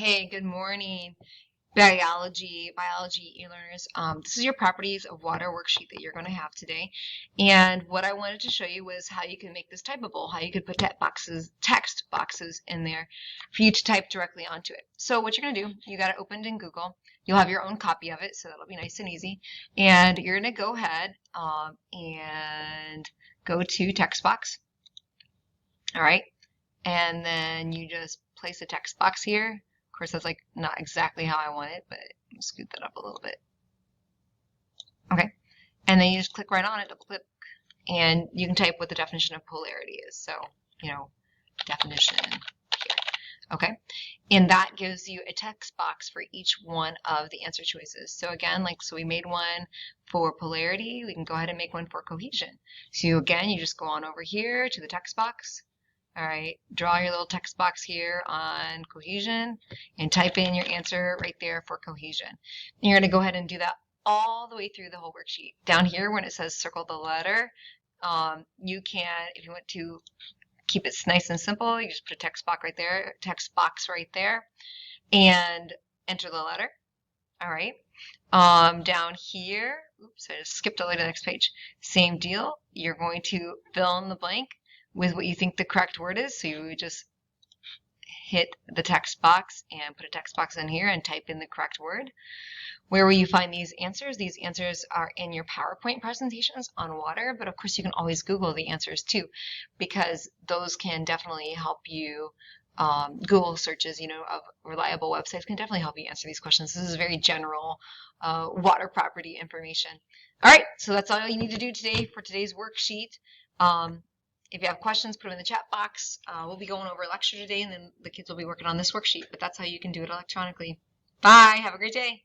Hey, good morning, biology e-learners. This is your properties of water worksheet that you're going to have today. And what I wanted to show you was how you can make this typable, how you could put text boxes in there for you to type directly onto it. So what you're going to do, you got it opened in Google. You'll have your own copy of it, so that'll be nice and easy. And you're going to go ahead and go to text box. All right. And then you just place a text box here. Of course, that's like not exactly how I want it, but I'll scoot that up a little bit. Okay. And then you just click right on it, double click, and you can type what the definition of polarity is. So, definition here. Okay. And that gives you a text box for each one of the answer choices. So again, so we made one for polarity. We can go ahead and make one for cohesion. So again, you just go on over here to the text box. All right, draw your little text box here on cohesion and type in your answer right there for cohesion. And you're going to go ahead and do that all the way through the whole worksheet. Down here when it says circle the letter, you can, if you want to keep it nice and simple, you just put a text box right there, and enter the letter. All right. Down here, oops, I just skipped all the way to the next page. Same deal. You're going to fill in the blank with what you think the correct word is. So you would just hit the text box and put a text box in here and type in the correct word. Where will you find these answers? These answers are in your PowerPoint presentations on water, but of course you can always Google the answers too, because those can definitely help you. Google searches, of reliable websites can definitely help you answer these questions. This is very general water property information. All right, so that's all you need to do today for today's worksheet. If you have questions, put them in the chat box. We'll be going over a lecture today, and then the kids will be working on this worksheet, but that's how you can do it electronically. Bye. Have a great day.